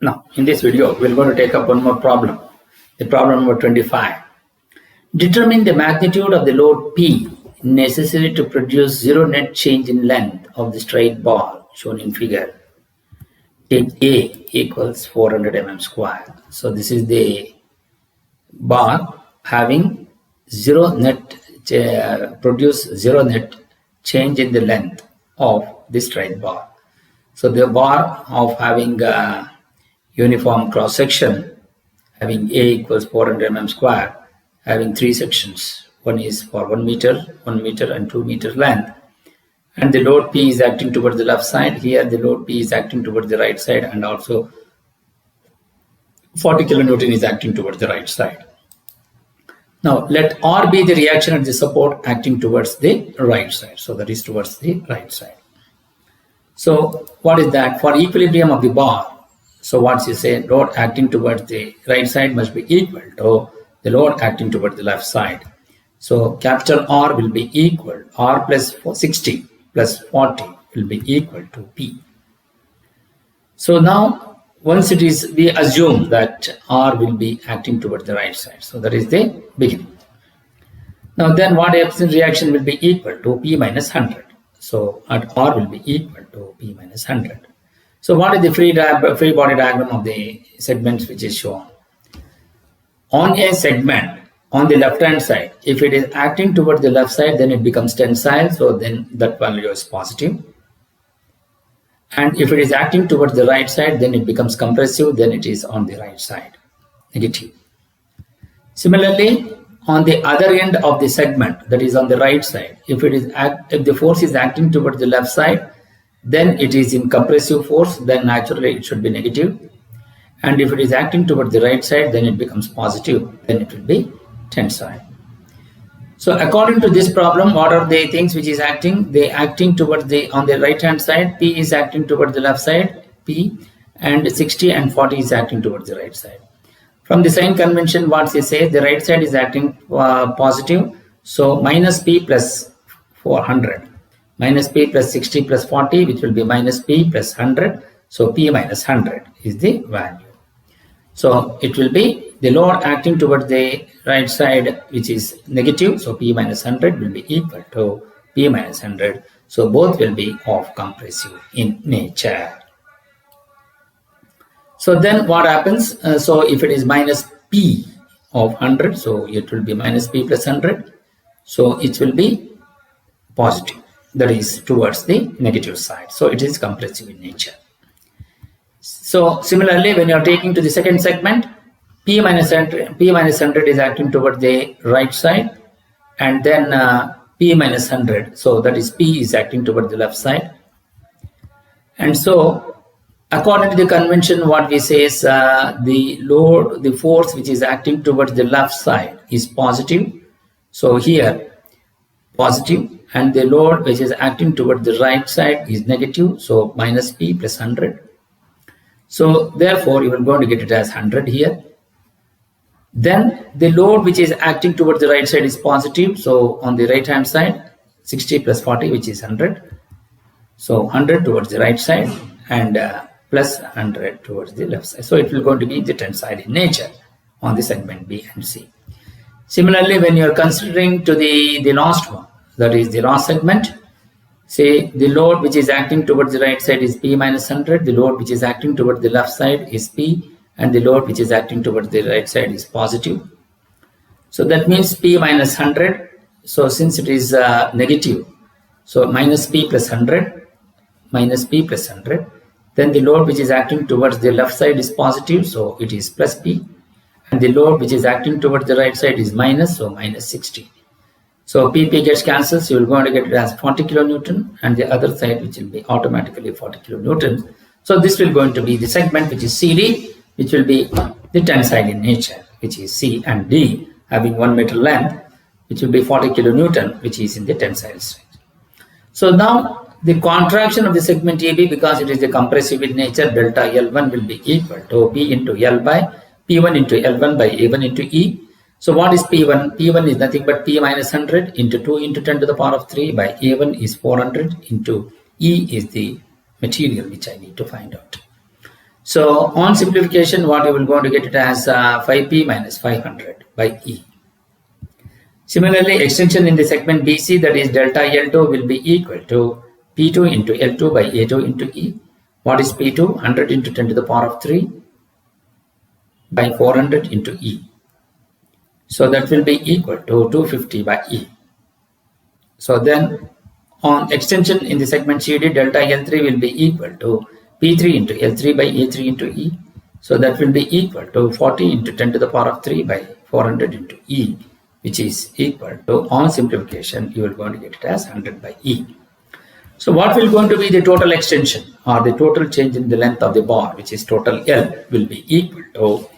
Now, in this video, we're going to take up one more problem, the problem number 25. Determine the magnitude of the load P necessary to produce zero net change in length of the straight ball shown in figure. Take A equals 400 mm square. So this is the bar having produce zero net change in the length of the straight bar. So the bar of having uniform cross section, having A equals 400 mm square, having three sections. One is for 1 meter and 2 meter length. And the load P is acting towards the left side. Here the load P is acting towards the right side, and also 40 kilonewton is acting towards the right side. Now let R be the reaction at the support acting towards the right side. So that is towards the right side. So what is that? For equilibrium of the bar, so what you say, load acting towards the right side must be equal to the load acting towards the left side. So capital R will be equal, R plus 60 plus 40 will be equal to P. So now once it is, we assume that R will be acting towards the right side. So that is the beginning. Now then what happens, reaction will be equal to P minus 100. So at R will be equal to P minus 100. So what is the free body diagram of the segments which is shown? On a segment on the left hand side, if it is acting towards the left side, then it becomes tensile, so then that value is positive. And if it is acting towards the right side, then it becomes compressive, then it is on the right side, negative. Similarly, on the other end of the segment, that is on the right side, if the force is acting towards the left side, then it is in compressive force, then naturally it should be negative. And if it is acting towards the right side, then it becomes positive, then it will be tensile. So according to this problem, what are the things which is acting? They acting towards on the right hand side, P is acting towards the left side, P, and 60 and 40 is acting towards the right side. From the sign convention, what they say, the right side is acting positive, so minus P plus 400, minus P plus 60 plus 40, which will be minus P plus 100, so P minus 100 is the value. So it will be the load acting towards the right side, which is negative, so P minus 100 will be equal to P minus 100. So both will be of compressive in nature. So then what happens? So if it is minus P of 100, so it will be minus P plus 100. So it will be positive, that is towards the negative side. So it is compressive in nature. So similarly, when you are taking to the second segment, P minus 100 is acting toward the right side, and then P minus 100, so that is P is acting toward the left side. And so according to the convention, what we say is the force which is acting towards the left side is positive. So here positive, and the load which is acting toward the right side is negative, so minus P plus 100. So therefore you are going to get it as 100 here. Then the load which is acting towards the right side is positive, so on the right hand side 60 plus 40, which is 100. So 100 towards the right side and plus 100 towards the left side. So it will going to be the tensile in nature on the segment B and C. Similarly, when you are considering to the last one, that is the last segment, say the load which is acting towards the right side is P minus 100, the load which is acting towards the left side is P, and the load which is acting towards the right side is positive. So that means P minus 100, so since it is negative, so minus P plus 100, minus P plus 100, then the load which is acting towards the left side is positive, so it is plus P, and the load which is acting towards the right side is minus, so minus 60. So PP gets cancelled, so you are going to get it as 40 kilonewton, and the other side which will be automatically 40 kilonewton. So this will going to be the segment which is CD, which will be the tensile in nature, which is C, and D having 1 meter length, which will be 40 kilonewton, which is in the tensile stage. So now the contraction of the segment AB, because it is a compressive in nature, delta L1 will be equal to P into L by P1 into L1 by A1 into E. So what is P1? P1 is nothing but P minus 100 into 2 into 10 to the power of 3 by A1 is 400 into E is the material which I need to find out. So on simplification, what you will going to get it as 5p minus 500 by E. Similarly, extension in the segment BC, that is delta L2, will be equal to P2 into L2 by A2 into E. What is P2? 100 into 10 to the power of 3 by 400 into E. So that will be equal to 250 by E. So then on extension in the segment CD, delta L3 will be equal to P3 into L3 by A3 into E. So that will be equal to 40 into 10 to the power of 3 by 400 into E, which is equal to, on simplification, you are going to get it as 100 by E. So what will going to be the total extension or the total change in the length of the bar, which is total L, will be equal to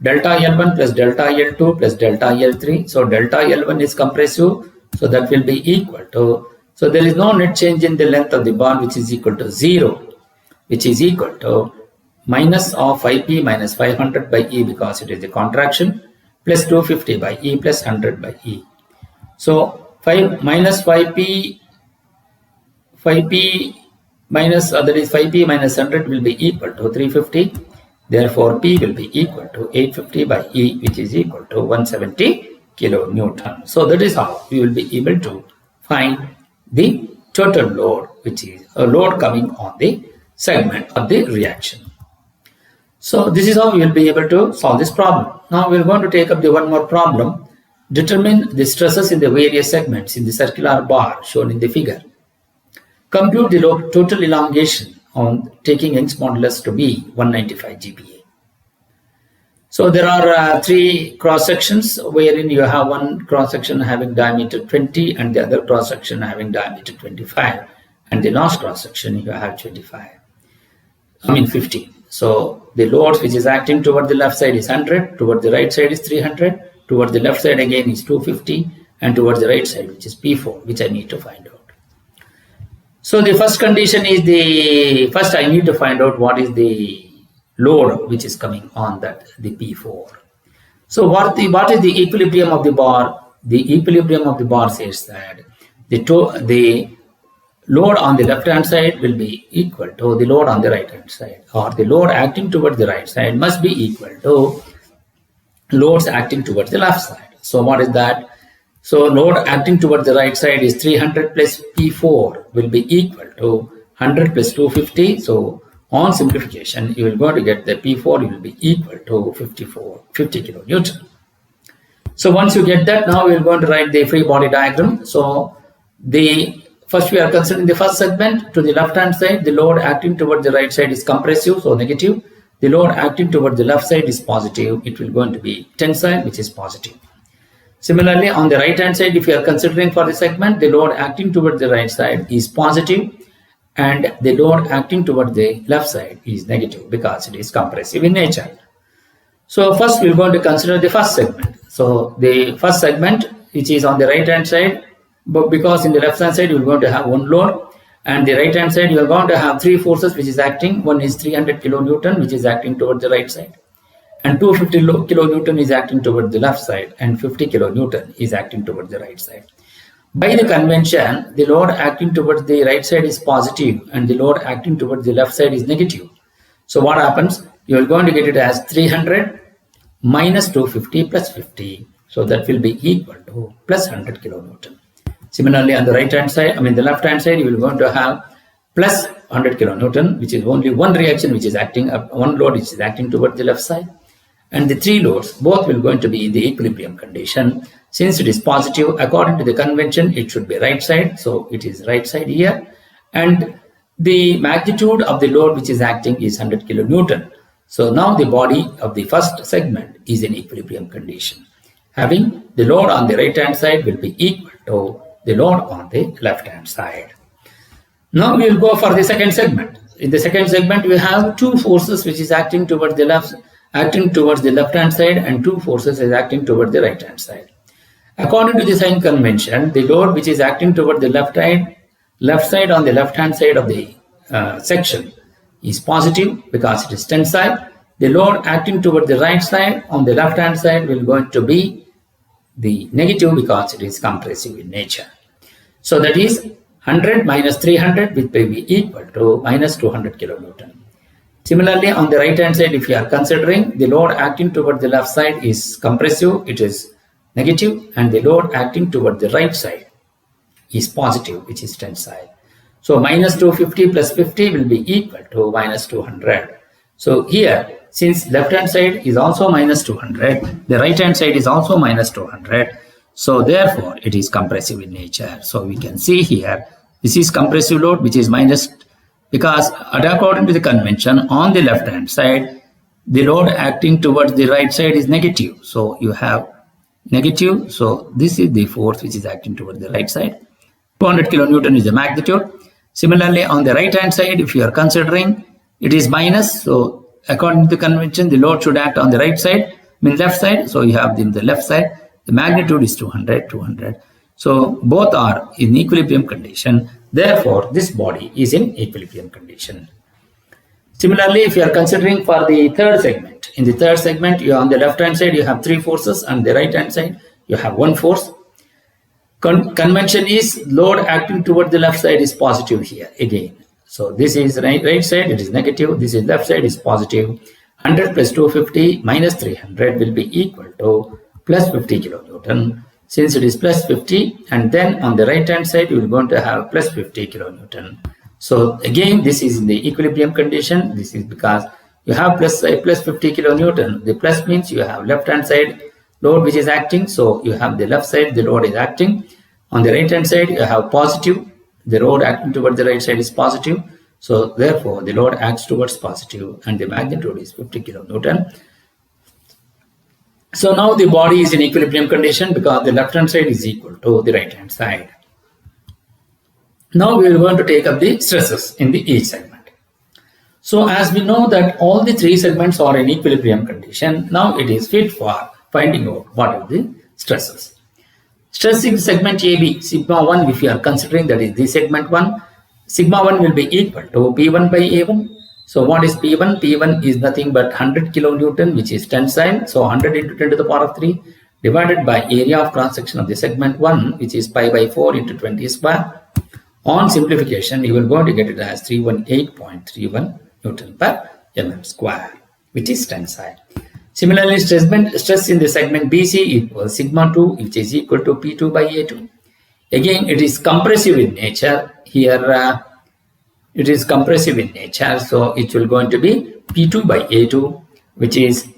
delta L1 plus delta L2 plus delta L3. So delta L1 is compressive, so that will be equal to, so there is no net change in the length of the bar, which is equal to 0, which is equal to minus of 5p minus 500 by E, because it is the contraction, plus 250 by E plus 100 by E. So 5 minus 5p minus, that is 5p minus 100 will be equal to 350. Therefore, P will be equal to 850 by E, which is equal to 170 kilonewton. So that is how we will be able to find the total load, which is a load coming on the segment of the reaction. So this is how we will be able to solve this problem. Now we are going to take up the one more problem. Determine the stresses in the various segments in the circular bar shown in the figure. Compute the total elongation on taking Young's modulus to be 195 GPa. So there are three cross sections wherein you have one cross section having diameter 20 and the other cross section having diameter 25, and the last cross section you have 50. So the loads which is acting toward the left side is 100, toward the right side is 300, toward the left side again is 250, and toward the right side, which is P4, which I need to find out. So the first condition is first I need to find out what is the load which is coming on that, the P4. So what is the equilibrium of the bar? The equilibrium of the bar says that the load on the left hand side will be equal to the load on the right hand side, or the load acting towards the right side must be equal to loads acting towards the left side. So what is that? So load acting towards the right side is 300 plus P4 will be equal to 100 plus 250. So on simplification, you will go to get the P4 will be equal to 50 kilonewton. So once you get that, now we are going to write the free body diagram. So first we are considering the first segment. To the left hand side, the load acting towards the right side is compressive, so negative. The load acting towards the left side is positive. It will going to be tensile, which is positive. Similarly, on the right hand side, if you are considering for the segment, the load acting towards the right side is positive and the load acting towards the left side is negative because it is compressive in nature. So first we are going to consider the first segment. So the first segment, which is on the right hand side, but because in the left hand side you are going to have one load, and the right hand side you are going to have three forces which is acting. One is 300 kilonewton which is acting towards the right side, and 250 kilonewton is acting towards the left side, and 50 kilonewton is acting towards the right side. By the convention, the load acting towards the right side is positive and the load acting towards the left side is negative. So what happens? You are going to get it as 300 minus 250 plus 50. So that will be equal to plus 100 kilonewton. Similarly, on the right hand side, the left hand side, you will going to have plus 100 kilonewton, which is only one reaction which is acting, one load which is acting towards the left side. And the three loads, both will going to be in the equilibrium condition. Since it is positive, according to the convention, it should be right side. So it is right side here. And the magnitude of the load which is acting is 100 kilonewton. So now the body of the first segment is in equilibrium condition, having the load on the right hand side will be equal to the load on the left hand side. Now we will go for the second segment. In the second segment, we have two forces which is acting towards the left hand side, and two forces is acting towards the right hand side. According to the sign convention, the load which is acting toward the left side on the left hand side of the section is positive because it is tensile. The load acting toward the right side on the left hand side will going to be the negative because it is compressive in nature. So that is 100 minus 300, which will be equal to minus 200 kilonewton. Similarly, on the right hand side, if you are considering the load acting toward the left side is compressive, it is negative, and the load acting toward the right side is positive, which is tensile. So minus 250 plus 50 will be equal to minus 200. So here, since left hand side is also minus 200, the right hand side is also minus 200. So therefore, it is compressive in nature. So we can see here, this is compressive load, which is minus, because according to the convention, on the left hand side, the load acting towards the right side is negative. So you have negative. So this is the force which is acting towards the right side. 200 kilonewton is the magnitude. Similarly, on the right hand side, if you are considering, it is minus. So according to the convention, the load should act on the right side, mean left side. So you have in the left side, the magnitude is 200, 200. So both are in equilibrium condition. Therefore, this body is in equilibrium condition. Similarly, if you are considering for the third segment, in the third segment, you on the left hand side, you have 3 forces, and the right hand side, you have 1 force. Convention is load acting toward the left side is positive here again. So this is right side, it is negative. This is left side is positive. 100 plus 250 minus 300 will be equal to plus 50 kilonewton. Since it is plus 50, and then on the right hand side, you are going to have plus 50 kilonewton. So again, this is in the equilibrium condition. This is because you have plus 50 kilonewton. The plus means you have left hand side load which is acting. So you have the left side, the load is acting. On the right hand side, you have positive. The load acting towards the right side is positive. So therefore, the load acts towards positive, and the magnitude is 50 kilonewton. So now the body is in equilibrium condition because the left hand side is equal to the right hand side. Now we are going to take up the stresses in the each segment. So as we know that all the 3 segments are in equilibrium condition, now it is fit for finding out what are the stresses. Stress in segment AB, sigma 1, if you are considering that is the segment 1, sigma 1 will be equal to P1 by A1. So what is P1? P1 is nothing but 100 kilonewton, which is tensile. So 100 into 10 to the power of 3 divided by area of cross section of the segment 1, which is pi by 4 into 20 square. On simplification, you will going to get it as 318.31 Newton per mm square, which is tensile. Similarly, stress in the segment BC equals sigma 2, which is equal to P2 by A2. Again, it is compressive in nature. Here, it is compressive in nature, so it will going to be P2 by A2, which is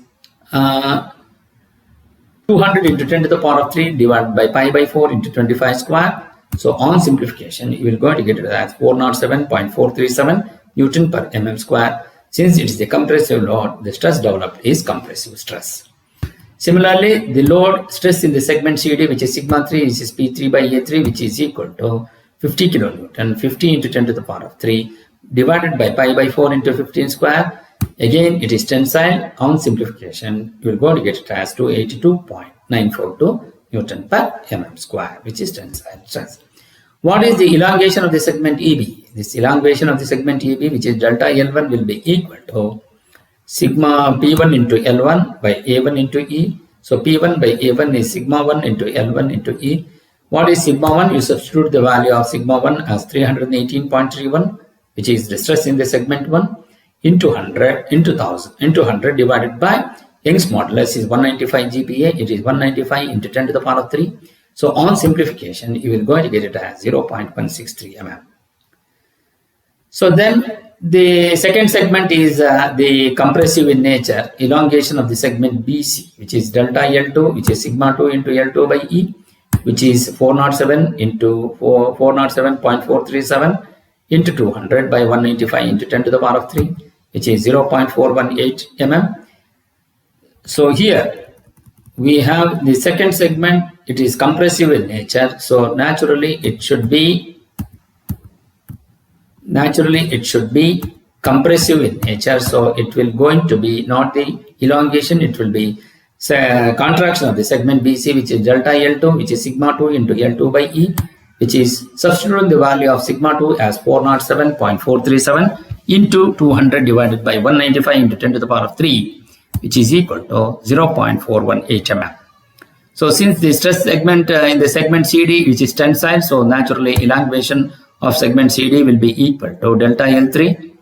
200 into 10 to the power of 3 divided by pi by 4 into 25 square. So on simplification, you will going to get it as 407.437 Newton per mm square. Since it is a compressive load, the stress developed is compressive stress. Similarly, the load stress in the segment CD, which is sigma 3, which is P3 by A3, which is equal to 50 kilonewton, 50 into 10 to the power of 3 divided by pi by 4 into 15 square. Again, it is tensile. On simplification, you will go to get it as 282.942 Newton per mm square, which is tensile stress. What is the elongation of the segment EB? This elongation of the segment EB, which is delta L1, will be equal to sigma P1 into L1 by A1 into E. So P1 by A1 is sigma 1 into L1 into E. What is sigma 1? You substitute the value of sigma 1 as 318.31, which is the stress in the segment 1, into 100 into 1000 into 100 divided by Young's modulus is 195 GPa. It is 195 into 10 to the power of 3. So on simplification, you will going to get it as 0.163 mm. So then the second segment is the compressive in nature, elongation of the segment BC, which is delta L2, which is sigma 2 into L2 by E, which is 407 into 407.437 into 200 by 195 into 10 to the power of 3, which is 0.418 mm. So here we have the second segment, it is compressive in nature. So naturally it should be compressive in nature. So it will going to be not the elongation, it will be contraction of the segment BC, which is delta L2, which is sigma 2 into L2 by E, which is substituting the value of sigma 2 as 407.437 into 200 divided by 195 into 10 to the power of 3, which is equal to 0.418 mm. So since the stress segment in the segment CD, which is tensile, so naturally elongation of segment CD will be equal to delta L3.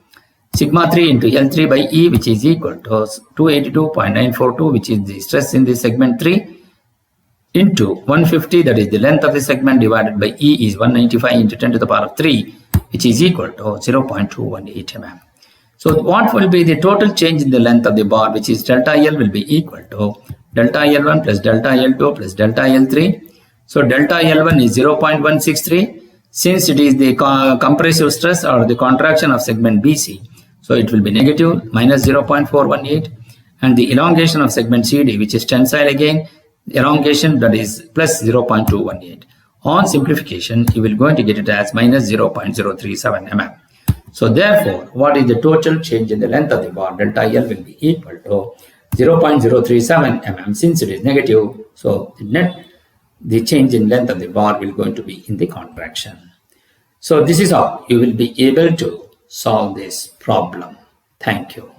sigma 3 into L3 by E, which is equal to 282.942, which is the stress in the segment 3, into 150, that is the length of the segment, divided by E is 195 into 10 to the power of 3, which is equal to 0.218 mm. So what will be the total change in the length of the bar, which is delta L, will be equal to delta L1 plus delta L2 plus delta L3. So delta L1 is 0.163. Since it is the compressive stress or the contraction of segment BC, so it will be negative minus 0.418, and the elongation of segment CD, which is tensile again, elongation, that is plus 0.218. On simplification, you will going to get it as minus 0.037 mm. So therefore, what is the total change in the length of the bar? Delta L will be equal to 0.037 mm. Since it is negative, so the change in length of the bar will going to be in the contraction. So this is how you will be able to solve this problem. Thank you.